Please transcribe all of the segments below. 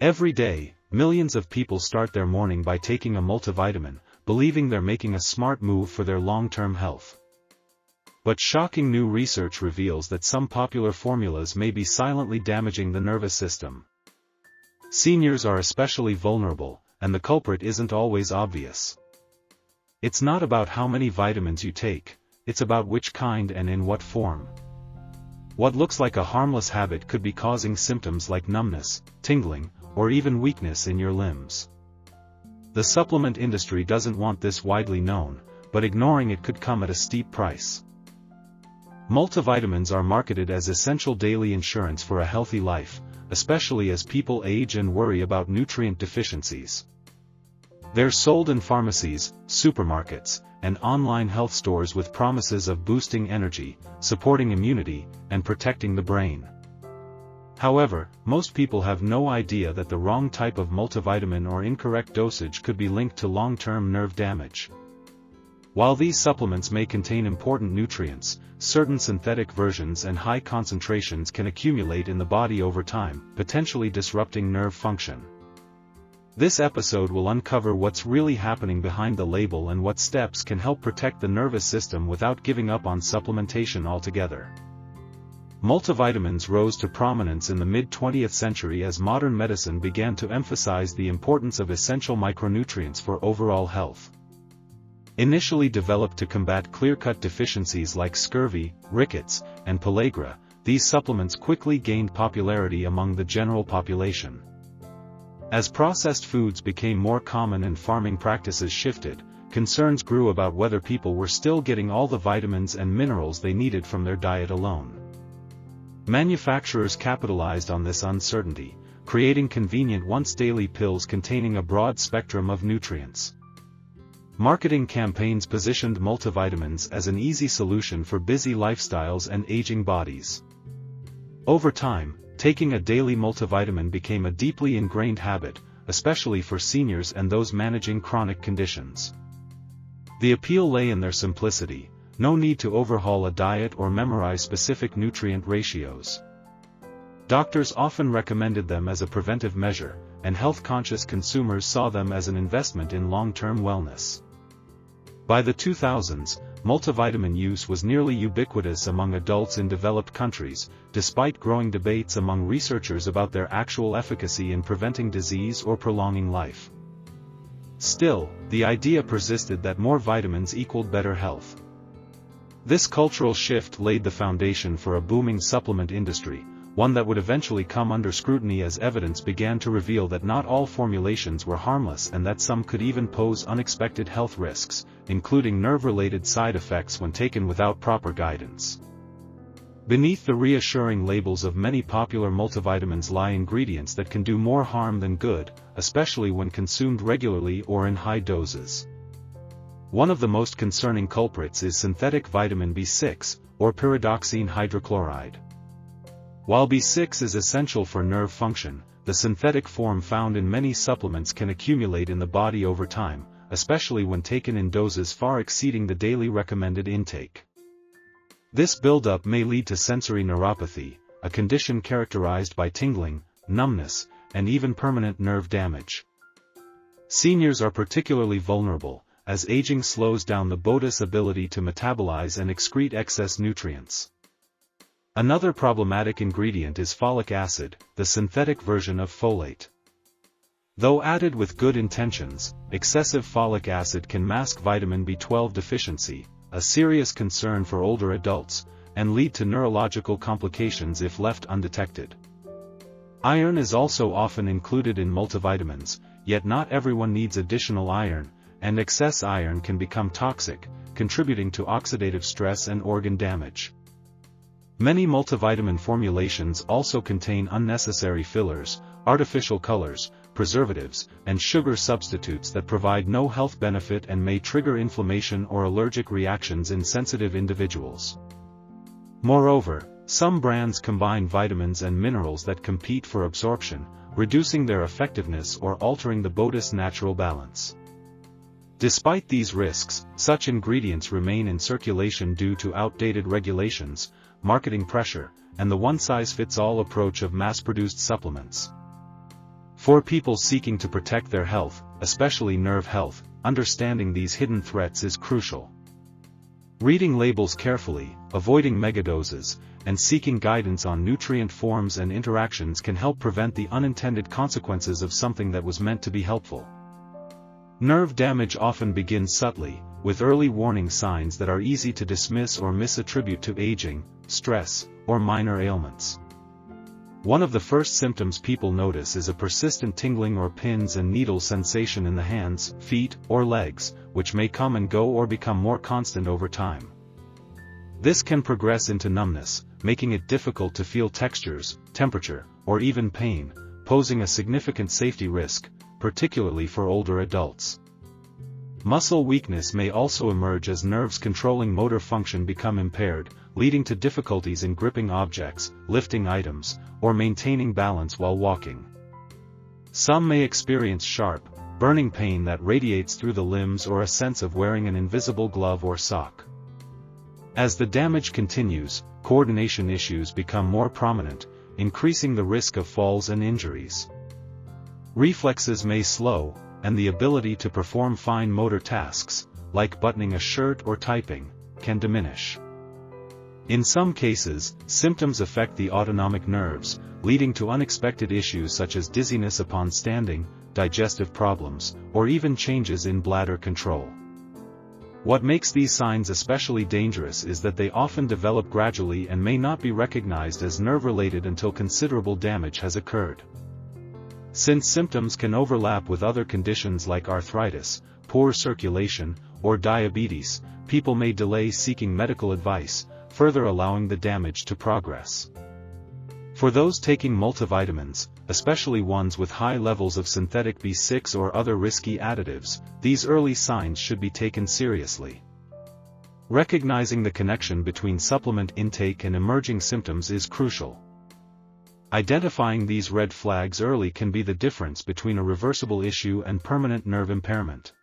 Every day, millions of people start their morning by taking a multivitamin, believing they're making a smart move for their long-term health. But shocking new research reveals that some popular formulas may be silently damaging the nervous system. Seniors are especially vulnerable, and the culprit isn't always obvious. It's not about how many vitamins you take, it's about which kind and in what form. What looks like a harmless habit could be causing symptoms like numbness, tingling, or even weakness in your limbs. The supplement industry doesn't want this widely known, but ignoring it could come at a steep price. Multivitamins are marketed as essential daily insurance for a healthy life, especially as people age and worry about nutrient deficiencies. They're sold in pharmacies, supermarkets, and online health stores with promises of boosting energy, supporting immunity, and protecting the brain. However, most people have no idea that the wrong type of multivitamin or incorrect dosage could be linked to long-term nerve damage. While these supplements may contain important nutrients, certain synthetic versions and high concentrations can accumulate in the body over time, potentially disrupting nerve function. This episode will uncover what's really happening behind the label and what steps can help protect the nervous system without giving up on supplementation altogether. Multivitamins rose to prominence in the mid-20th century as modern medicine began to emphasize the importance of essential micronutrients for overall health. Initially developed to combat clear-cut deficiencies like scurvy, rickets, and pellagra, these supplements quickly gained popularity among the general population. As processed foods became more common and farming practices shifted, concerns grew about whether people were still getting all the vitamins and minerals they needed from their diet alone. Manufacturers capitalized on this uncertainty, creating convenient once-daily pills containing a broad spectrum of nutrients. Marketing campaigns positioned multivitamins as an easy solution for busy lifestyles and aging bodies. Over time, taking a daily multivitamin became a deeply ingrained habit, especially for seniors and those managing chronic conditions. The appeal lay in their simplicity. No need to overhaul a diet or memorize specific nutrient ratios. Doctors often recommended them as a preventive measure, and health-conscious consumers saw them as an investment in long-term wellness. By the 2000s, multivitamin use was nearly ubiquitous among adults in developed countries, despite growing debates among researchers about their actual efficacy in preventing disease or prolonging life. Still, the idea persisted that more vitamins equaled better health. This cultural shift laid the foundation for a booming supplement industry, one that would eventually come under scrutiny as evidence began to reveal that not all formulations were harmless and that some could even pose unexpected health risks, including nerve-related side effects when taken without proper guidance. Beneath the reassuring labels of many popular multivitamins lie ingredients that can do more harm than good, especially when consumed regularly or in high doses. One of the most concerning culprits is synthetic vitamin B6, or pyridoxine hydrochloride. While B6 is essential for nerve function, the synthetic form found in many supplements can accumulate in the body over time, especially when taken in doses far exceeding the daily recommended intake. This buildup may lead to sensory neuropathy, a condition characterized by tingling, numbness, and even permanent nerve damage. Seniors are particularly vulnerable, as aging slows down the body's ability to metabolize and excrete excess nutrients. Another problematic ingredient is folic acid, the synthetic version of folate. Though added with good intentions, excessive folic acid can mask vitamin B12 deficiency, a serious concern for older adults, and lead to neurological complications if left undetected. Iron is also often included in multivitamins, yet not everyone needs additional iron, and excess iron can become toxic, contributing to oxidative stress and organ damage. Many multivitamin formulations also contain unnecessary fillers, artificial colors, preservatives, and sugar substitutes that provide no health benefit and may trigger inflammation or allergic reactions in sensitive individuals. Moreover, some brands combine vitamins and minerals that compete for absorption, reducing their effectiveness or altering the body's natural balance. Despite these risks, such ingredients remain in circulation due to outdated regulations, marketing pressure, and the one-size-fits-all approach of mass-produced supplements. For people seeking to protect their health, especially nerve health, understanding these hidden threats is crucial. Reading labels carefully, avoiding megadoses, and seeking guidance on nutrient forms and interactions can help prevent the unintended consequences of something that was meant to be helpful. Nerve damage often begins subtly, with early warning signs that are easy to dismiss or misattribute to aging, stress, or minor ailments. One of the first symptoms people notice is a persistent tingling or pins and needles sensation in the hands, feet, or legs, which may come and go or become more constant over time. This can progress into numbness, making it difficult to feel textures, temperature, or even pain, posing a significant safety risk, particularly for older adults. Muscle weakness may also emerge as nerves controlling motor function become impaired, leading to difficulties in gripping objects, lifting items, or maintaining balance while walking. Some may experience sharp, burning pain that radiates through the limbs or a sense of wearing an invisible glove or sock. As the damage continues, coordination issues become more prominent, increasing the risk of falls and injuries. Reflexes may slow, and the ability to perform fine motor tasks, like buttoning a shirt or typing, can diminish. In some cases, symptoms affect the autonomic nerves, leading to unexpected issues such as dizziness upon standing, digestive problems, or even changes in bladder control. What makes these signs especially dangerous is that they often develop gradually and may not be recognized as nerve-related until considerable damage has occurred. Since symptoms can overlap with other conditions like arthritis, poor circulation, or diabetes, people may delay seeking medical advice, further allowing the damage to progress. For those taking multivitamins, especially ones with high levels of synthetic B6 or other risky additives, these early signs should be taken seriously. Recognizing the connection between supplement intake and emerging symptoms is crucial. Identifying these red flags early can be the difference between a reversible issue and permanent nerve impairment.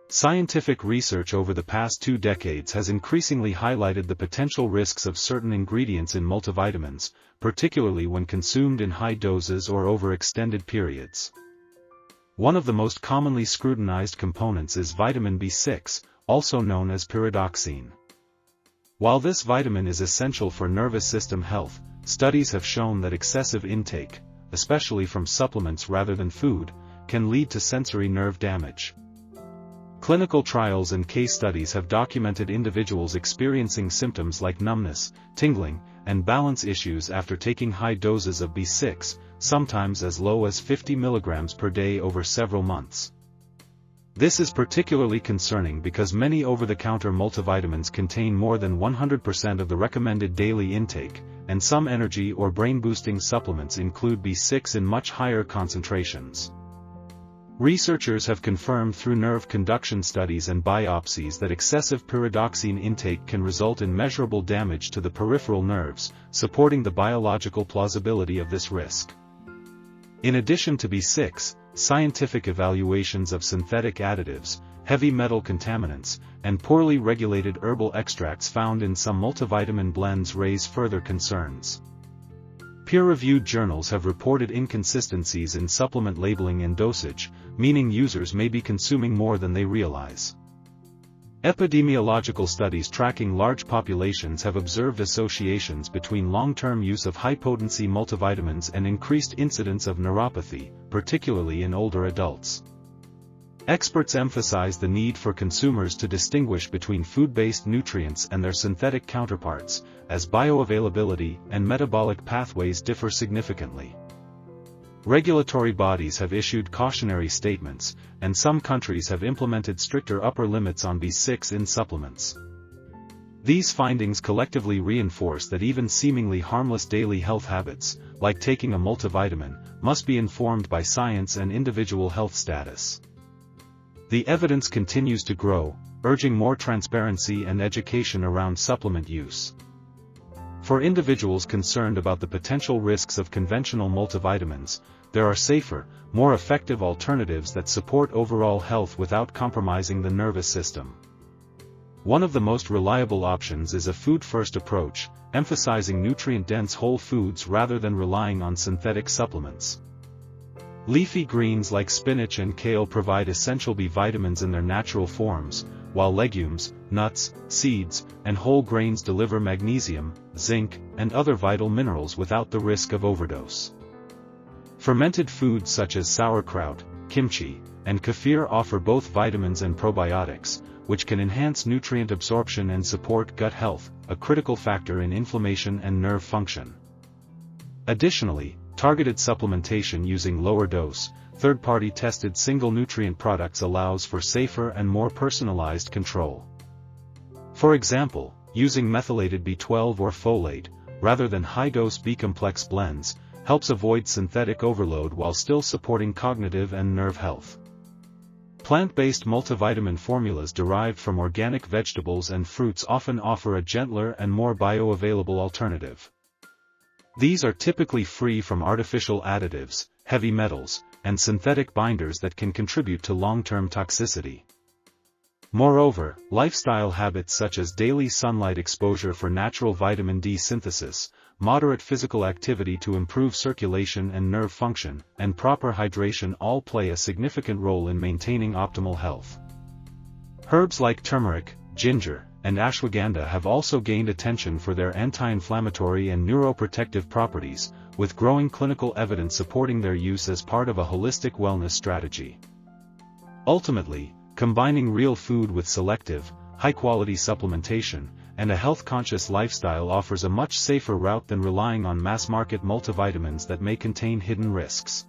Scientific research over the past 2 decades has increasingly highlighted the potential risks of certain ingredients in multivitamins, particularly when consumed in high doses or over extended periods. One of the most commonly scrutinized components is vitamin B6, also known as pyridoxine. While this vitamin is essential for nervous system health, studies have shown that excessive intake, especially from supplements rather than food, can lead to sensory nerve damage. Clinical trials and case studies have documented individuals experiencing symptoms like numbness, tingling, and balance issues after taking high doses of B6, sometimes as low as 50 mg per day over several months. This is particularly concerning because many over-the-counter multivitamins contain more than 100% of the recommended daily intake, and some energy or brain-boosting supplements include B6 in much higher concentrations. Researchers have confirmed through nerve conduction studies and biopsies that excessive pyridoxine intake can result in measurable damage to the peripheral nerves, supporting the biological plausibility of this risk. In addition to B6, scientific evaluations of synthetic additives, heavy metal contaminants, and poorly regulated herbal extracts found in some multivitamin blends raise further concerns. Peer-reviewed journals have reported inconsistencies in supplement labeling and dosage, meaning users may be consuming more than they realize. Epidemiological studies tracking large populations have observed associations between long-term use of high-potency multivitamins and increased incidence of neuropathy, particularly in older adults. Experts emphasize the need for consumers to distinguish between food-based nutrients and their synthetic counterparts, as bioavailability and metabolic pathways differ significantly. Regulatory bodies have issued cautionary statements, and some countries have implemented stricter upper limits on B6 in supplements. These findings collectively reinforce that even seemingly harmless daily health habits, like taking a multivitamin, must be informed by science and individual health status. The evidence continues to grow, urging more transparency and education around supplement use. For individuals concerned about the potential risks of conventional multivitamins, there are safer, more effective alternatives that support overall health without compromising the nervous system. One of the most reliable options is a food-first approach, emphasizing nutrient-dense whole foods rather than relying on synthetic supplements. Leafy greens like spinach and kale provide essential B vitamins in their natural forms, while legumes, nuts, seeds, and whole grains deliver magnesium, zinc, and other vital minerals without the risk of overdose. Fermented foods such as sauerkraut, kimchi, and kefir offer both vitamins and probiotics, which can enhance nutrient absorption and support gut health, a critical factor in inflammation and nerve function. Additionally, targeted supplementation using lower-dose, third-party tested single-nutrient products allows for safer and more personalized control. For example, using methylated B12 or folate, rather than high-dose B-complex blends, helps avoid synthetic overload while still supporting cognitive and nerve health. Plant-based multivitamin formulas derived from organic vegetables and fruits often offer a gentler and more bioavailable alternative. These are typically free from artificial additives, heavy metals, and synthetic binders that can contribute to long-term toxicity. Moreover, lifestyle habits such as daily sunlight exposure for natural vitamin D synthesis, moderate physical activity to improve circulation and nerve function, and proper hydration all play a significant role in maintaining optimal health. Herbs like turmeric, ginger, and ashwagandha have also gained attention for their anti-inflammatory and neuroprotective properties, with growing clinical evidence supporting their use as part of a holistic wellness strategy. Ultimately, combining real food with selective, high-quality supplementation, and a health-conscious lifestyle offers a much safer route than relying on mass-market multivitamins that may contain hidden risks.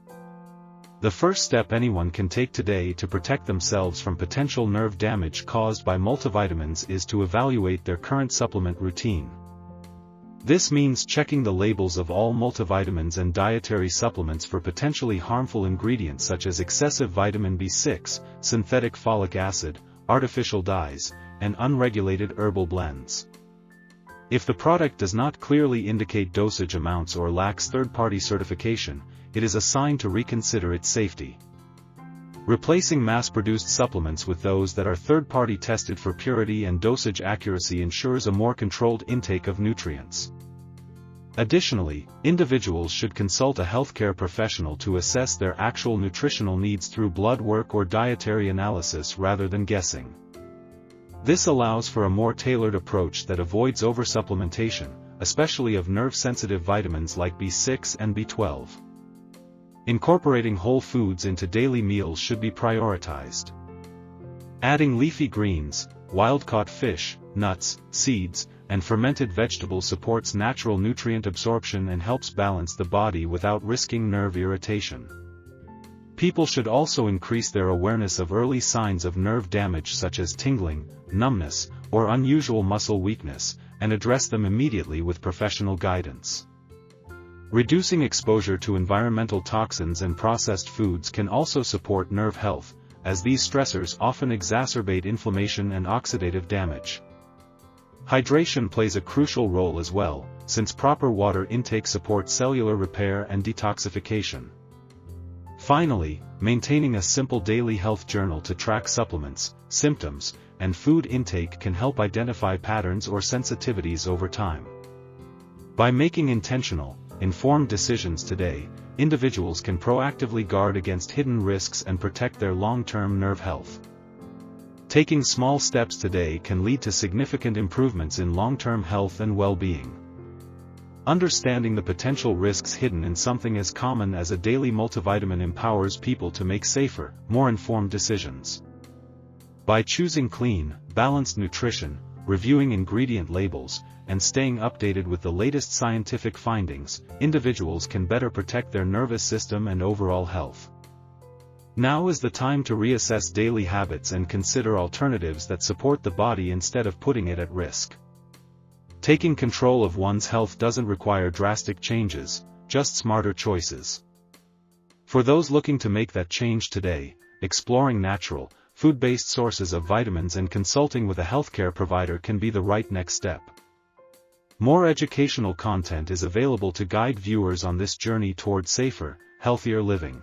The first step anyone can take today to protect themselves from potential nerve damage caused by multivitamins is to evaluate their current supplement routine. This means checking the labels of all multivitamins and dietary supplements for potentially harmful ingredients such as excessive vitamin B6, synthetic folic acid, artificial dyes, and unregulated herbal blends. If the product does not clearly indicate dosage amounts or lacks third-party certification, it is a sign to reconsider its safety. Replacing mass-produced supplements with those that are third-party tested for purity and dosage accuracy ensures a more controlled intake of nutrients. Additionally, individuals should consult a healthcare professional to assess their actual nutritional needs through blood work or dietary analysis rather than guessing. This allows for a more tailored approach that avoids oversupplementation, especially of nerve-sensitive vitamins like B6 and B12. Incorporating whole foods into daily meals should be prioritized. Adding leafy greens, wild-caught fish, nuts, seeds, and fermented vegetables supports natural nutrient absorption and helps balance the body without risking nerve irritation. People should also increase their awareness of early signs of nerve damage such as tingling, numbness, or unusual muscle weakness, and address them immediately with professional guidance. Reducing exposure to environmental toxins and processed foods can also support nerve health, as these stressors often exacerbate inflammation and oxidative damage. Hydration plays a crucial role as well, since proper water intake supports cellular repair and detoxification. Finally, maintaining a simple daily health journal to track supplements, symptoms, and food intake can help identify patterns or sensitivities over time. By making intentional, informed decisions today, individuals can proactively guard against hidden risks and protect their long-term nerve health. Taking small steps today can lead to significant improvements in long-term health and well-being. Understanding the potential risks hidden in something as common as a daily multivitamin empowers people to make safer, more informed decisions. By choosing clean, balanced nutrition, reviewing ingredient labels, and staying updated with the latest scientific findings, individuals can better protect their nervous system and overall health. Now is the time to reassess daily habits and consider alternatives that support the body instead of putting it at risk. Taking control of one's health doesn't require drastic changes, just smarter choices. For those looking to make that change today, exploring natural, food-based sources of vitamins and consulting with a healthcare provider can be the right next step. More educational content is available to guide viewers on this journey toward safer, healthier living.